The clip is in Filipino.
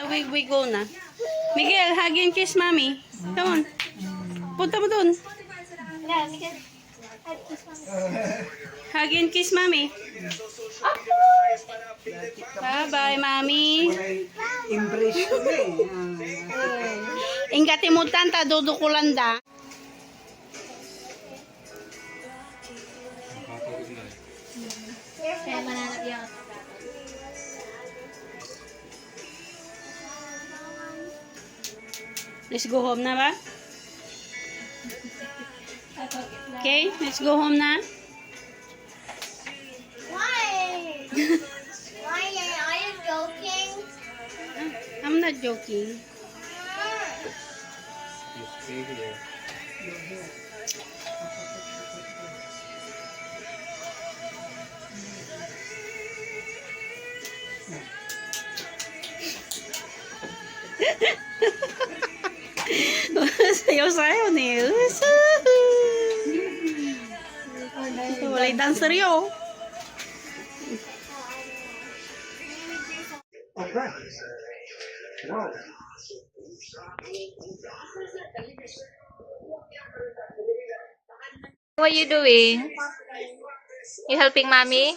We go na. Miguel, hug and kiss mommy. Come on. Punta mo dun. Yeah, Miguel. Kiss mommy. Hug and kiss mommy. Bye-bye, mommy. Impression eh. Ingkatimutan ta, dudukulanda. Kaya mananap yan. Let's go home na ba? Okay, let's go home na. Why? Why are you joking? I'm not joking. You stay here. Sayaw-sayaw ni. Walay dancer yo. Okay. Wow. What are you doing? You helping mommy?